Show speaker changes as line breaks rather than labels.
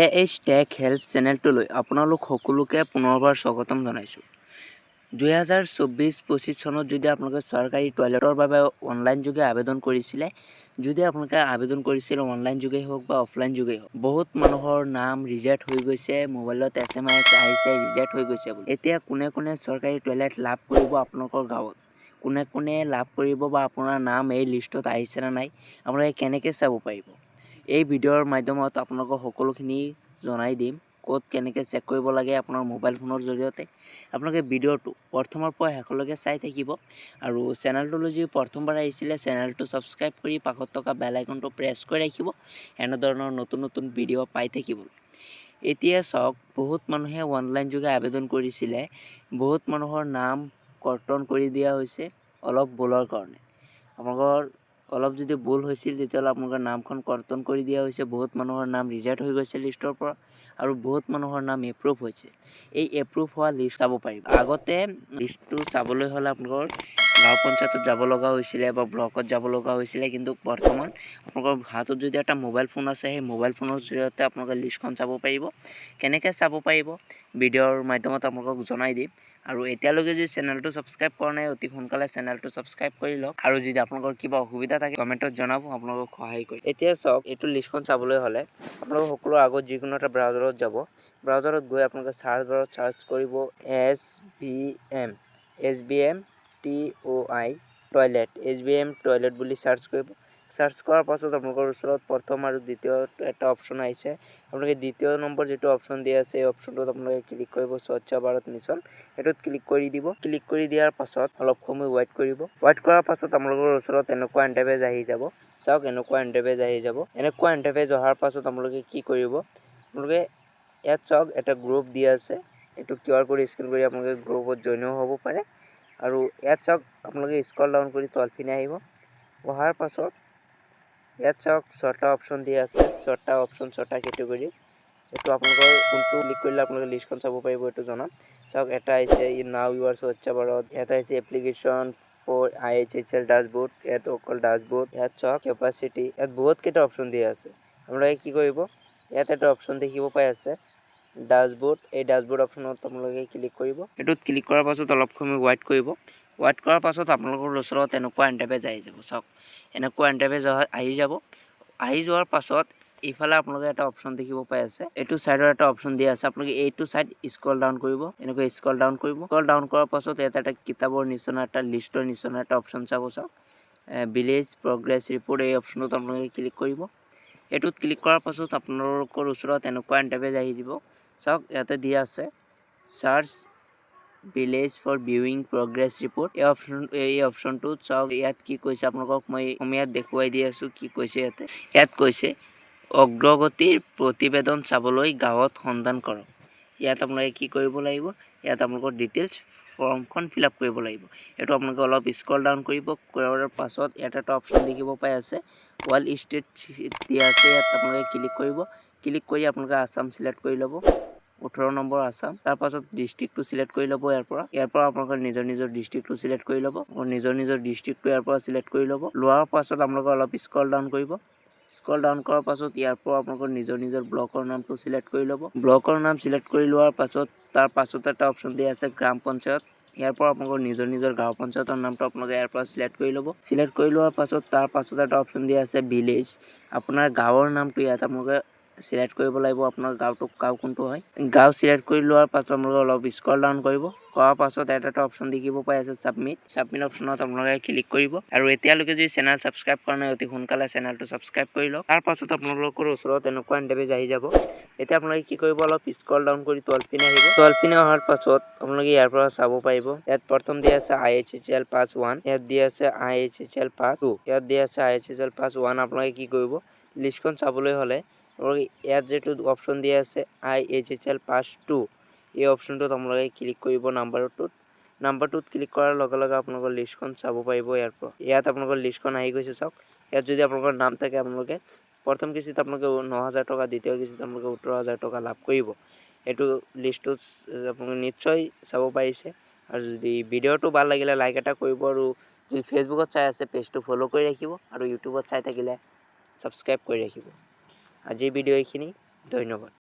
AH tech help চেনেলটোলৈ আপোনালোক সকলোকে পুনৰবাৰ স্বাগতম জনাইছোঁ। 2024-25 চনত যদি আপোনালোকে চৰকাৰী টয়লেটৰ বাবে অনলাইন যোগে আবেদন কৰিছিলে, যদি আপোনালোকে আবেদন কৰিছিল অনলাইন যোগে হওক বা অফলাইন যোগে হওক, বহুত মানুহৰ নাম ৰিজেক্ট হৈ গৈছে, মোবাইলত SMS আহিছে ৰিজেক্ট হৈ গৈছে বুলি। এতিয়া কোনে কোনে চৰকাৰী টয়লেট লাভ কৰিব আপোনালোকৰ গাঁৱত, কোনে কোনে লাভ কৰিব বা আপোনাৰ নাম এই লিষ্টত আহিছে না নাই, আপোনালোকে কেনেকৈ চাব পাৰিব। এই ভিডিঅ'ৰ মাধ্যমত আপোনালোকক সকলোখিনি জনাই দিম, ক'ত কেনেকৈ চেক কৰিব লাগে আপোনাৰ মোবাইল ফোনৰ জৰিয়তে। আপোনালোকে ভিডিঅ'টো প্ৰথমৰ পৰা শেষলৈকে চাই থাকিব আৰু চেনেলটোলৈ যদি প্ৰথমবাৰ আহিছিলে চেনেলটো ছাবস্ক্ৰাইব কৰি পাশত থকা বেল আইকনটো প্ৰেছ কৰি ৰাখিব, এনেধৰণৰ নতুন নতুন ভিডিঅ' পাই থাকিব। এতিয়া চাওক, বহুত মানুহে অনলাইন যোগে আবেদন কৰিছিলে, বহুত মানুহৰ নাম কৰ্তন কৰি দিয়া হৈছে অলপ ভুলৰ কাৰণে। আপোনালোকৰ অলপ যদি ভুল হৈছিল তেতিয়াহ'লে আপোনালোকৰ নামখন কৰ্তন কৰি দিয়া হৈছে, বহুত মানুহৰ নাম ৰিজেক্ট হৈ গৈছে লিষ্টৰ পৰা আৰু বহুত মানুহৰ নাম এপ্ৰুভ হৈছে। এই এপ্ৰুভ হোৱা লিষ্ট চাব পাৰিব। আগতে লিষ্টটো চাবলৈ হ'লে আপোনালোকৰ গাঁও পঞ্চায়তত যাব লগা হৈছিলে বা ব্লকত যাব লগা হৈছিলে, কিন্তু বৰ্তমান আপোনালোকৰ হাতত যদি এটা মোবাইল ফোন আছে, সেই মোবাইল ফোনৰ জৰিয়তে আপোনালোকে লিষ্টখন চাব পাৰিব। কেনেকৈ চাব পাৰিব ভিডিঅ'ৰ মাধ্যমত আপোনালোকক জনাই দিম। আৰু এতিয়ালৈকে যদি চেনেলটো ছাবস্ক্ৰাইব কৰা নাই, অতি সোনকালে চেনেলটো ছাবস্ক্ৰাইব কৰি লওক আৰু যদি আপোনালোকৰ কিবা অসুবিধা থাকে কমেণ্টত জনাব, আপোনালোকক সহায় কৰিম। এতিয়া চাওক, এইটো লিষ্টখন চাবলৈ হ'লে আপোনালোক সকলো আগত যিকোনো এটা ব্ৰাউজাৰত যাব। ব্ৰাউজাৰত গৈ আপোনালোকে চাৰ্চ বাৰত চাৰ্চ কৰিব SBM TOI toilet, SBM toilet বুলি চাৰ্চ কৰিব। চাৰ্চ কৰাৰ পাছত আপোনালোকৰ ওচৰত প্ৰথম আৰু দ্বিতীয় এটা অপশ্যন আহিছে। আপোনালোকে দ্বিতীয় নম্বৰ যিটো অপশ্যন দিয়া আছে, এই অপশ্যনটোত আপোনালোকে ক্লিক কৰিব, স্বচ্ছ ভাৰত মিছন, সেইটোত ক্লিক কৰি দিব। ক্লিক কৰি দিয়াৰ পাছত অলপ সময় ৱেইট কৰিব। ৱেইট কৰাৰ পাছত আপোনালোকৰ ওচৰত এনেকুৱা ইণ্টাৰফেচ আহি যাব। চাওক, এনেকুৱা ইণ্টাৰফেচ আহি যাব। এনেকুৱা ইণ্টাৰফেচ অহাৰ পাছত আপোনালোকে কি কৰিব, আপোনালোকে ইয়াত চাওক এটা গ্ৰুপ দিয়া আছে, এইটো QR কৰি স্কেন কৰি আপোনালোকে গ্ৰুপত জইনো হ'ব পাৰে। আৰু ইয়াত চাওক, আপোনালোকে স্ক্ৰল ডাউন কৰি তলপিনে আহিব। অহাৰ পাছত ইয়াত চাওক, 6টা অপশ্যন দিয়া আছে, 6টা অপশ্যন 6টা কেটেগৰী। এইটো আপোনালোকৰ কোনটো ক্লিক কৰিলে আপোনালোকে লিষ্টখন চাব পাৰিব এইটো জনাম। চাওক, এটা আহিছে নাও ইউ আৰ স্বচ্ছ ভাৰত, এটা আহিছে এপ্লিকেশ্যন ফৰ IHHL ডাছবৰ্ড, ইয়াত অকল ডাছবৰ্ড। ইয়াত চাওক কেপাচিটি, ইয়াত বহুত কেইটা অপশ্যন দিয়া আছে। আপোনালোকে কি কৰিব, ইয়াত এটা অপশ্যন দেখিব পাই আছে ডাছবৰ্ড, এই ডাছবৰ্ড অপশ্যনত আপোনালোকে ক্লিক কৰিব। এইটোত ক্লিক কৰাৰ পাছত অলপ সময় ৱেইট কৰিব। ৱেইট কৰাৰ পাছত আপোনালোকৰ ওচৰত এনেকুৱা ইণ্টাৰফেচ আহি যাব। চাওক, এনেকুৱা ইণ্টাৰফেচ আহি যাব। আহি যোৱাৰ পাছত ইফালে আপোনালোকে এটা অপশ্যন দেখিব পাই আছে, এইটো চাইডৰ এটা অপশ্যন দিয়া আছে। আপোনালোকে এইটো চাইড স্ক্ৰল ডাউন কৰিব, এনেকৈ স্ক্ৰল ডাউন কৰিব। স্ক্ৰল ডাউন কৰাৰ পাছত ইয়াত এটা কিতাপৰ নিচিনা এটা লিষ্টৰ নিচিনা এটা অপশ্যন চাব। চাওক, ভিলেজ প্ৰগ্ৰেছ ৰিপৰ্ট, এই অপশ্যনত আপোনালোকে ক্লিক কৰিব। এইটোত ক্লিক কৰাৰ পাছত আপোনালোকৰ ওচৰত এনেকুৱা ইণ্টাৰফেচ আহি যাব। চাওক, ইয়াতে দিয়া আছে search village for viewing progress report, এই অপশ্যনটোত চাওক, ইয়াত কি কৈছে আপোনালোকক মই অসমীয়াত দেখুৱাই দি আছোঁ। কি কৈছে ইয়াত কৈছে অগ্ৰগতিৰ প্ৰতিবেদন চাবলৈ গাঁৱত সন্ধান কৰক। ইয়াত আপোনালোকে কি কৰিব লাগিব, ইয়াত আপোনালোকৰ ডিটেইলছ ফৰ্মখন ফিল আপ কৰিব লাগিব। এইটো আপোনালোকে অলপ স্ক্ৰল ডাউন কৰিব। কৰাৰ পাছত ইয়াত এটা অপশ্যন দেখিব পাই আছে ৱাল ষ্টেট দিয়া আছে, ইয়াত আপোনালোকে ক্লিক কৰিব। ক্লিক কৰি আপোনালোকে আছাম চিলেক্ট কৰি ল'ব, 18 নম্বৰ আছাম। তাৰপাছত ডিষ্ট্ৰিক্টটো চিলেক্ট কৰি ল'ব। ইয়াৰ পৰা আপোনালোকে নিজৰ নিজৰ ডিষ্ট্ৰিক্টটো চিলেক্ট কৰি ল'ব। নিজৰ নিজৰ ডিষ্ট্ৰিক্টটো ইয়াৰ পৰা চিলেক্ট কৰি ল'ব। লোৱাৰ পাছত আপোনালোকে অলপ স্ক্ৰল ডাউন কৰিব। স্ক্ৰল ডাউন কৰাৰ পাছত ইয়াৰ পৰা আপোনালোকৰ নিজৰ নিজৰ ব্লকৰ নামটো চিলেক্ট কৰি ল'ব। ব্লকৰ নাম চিলেক্ট কৰি লোৱাৰ পাছত তাৰ পাছত এটা অপশ্যন দিয়া আছে গ্ৰাম পঞ্চায়ত, ইয়াৰ পৰা আপোনালোকৰ নিজৰ নিজৰ গাঁও পঞ্চায়তৰ নামটো আপোনালোকে ইয়াৰ পৰা চিলেক্ট কৰি ল'ব। চিলেক্ট কৰি লোৱাৰ পাছত তাৰ পাছত এটা অপশ্যন দিয়া আছে ভিলেজ, আপোনাৰ গাঁৱৰ নামটো ইয়াত আপোনালোকে চিলেক্ট কৰিব লাগিব। আপোনাৰ গাঁও কোনটো হয়, গাঁও চিলেক্ট কৰি লোৱাৰ পাছত আপোনালোকে অলপ স্ক্ৰল ডাউন কৰিব। কৰাৰ পাছত এটা অপশ্যন দেখিব পাই আছে ছাবমিট অপশ্যনত আপোনালোকে ক্লিক কৰিব। আৰু এতিয়ালৈকে যদি চেনেল ছাবস্ক্ৰাইব কৰা নাই, অতি সোনকালে চেনেলটো ছাবস্ক্ৰাইব কৰি লওক। তাৰ পাছত আপোনালোকৰ ওচৰত এনেকুৱা ইণ্টাৰফেচ আহি যাব। এতিয়া আপোনালোকে কি কৰিব, অলপ স্ক্ৰল ডাউন কৰি তলপিনে আহিব। তলপিনে অহাৰ পাছত আপোনালোকে ইয়াৰ পৰা চাব পাৰিব, ইয়াত প্ৰথম দিয়া আছে IHHL পাছ 1, ইয়াত দিয়া আছে IHHL পাছ 2, ইয়াত দিয়া আছে IHHL পাছ 1। আপোনালোকে কি কৰিব, লিষ্টখন চাবলৈ হ'লে ইয়াত যিটো অপশ্যন দিয়া আছে IHHL পাছ 2, এই অপশ্যনটোত আপোনালোকে ক্লিক কৰিব। নাম্বাৰটোত ক্লিক কৰাৰ লগে লগে আপোনালোকৰ লিষ্টখন চাব পাৰিব। ইয়াত আপোনালোকৰ লিষ্টখন আহি গৈছে। চাওক, ইয়াত যদি আপোনালোকৰ নাম থাকে, আপোনালোকে প্ৰথম কিস্তিত আপোনালোকে 9,000 টকা, দ্বিতীয় কিস্তিত আপোনালোকে 17,000 টকা লাভ কৰিব। এইটো লিষ্টটোত আপোনালোকে নিশ্চয় চাব পাৰিছে। আৰু যদি ভিডিঅ'টো ভাল লাগিলে লাইক এটা কৰিব, আৰু যদি ফেচবুকত চাই আছে পেজটো ফ'ল' কৰি ৰাখিব, আৰু ইউটিউবত চাই থাকিলে ছাবস্ক্ৰাইব কৰি ৰাখিব। আজিৰ ভিডিঅ' এইখিনি, ধন্যবাদ।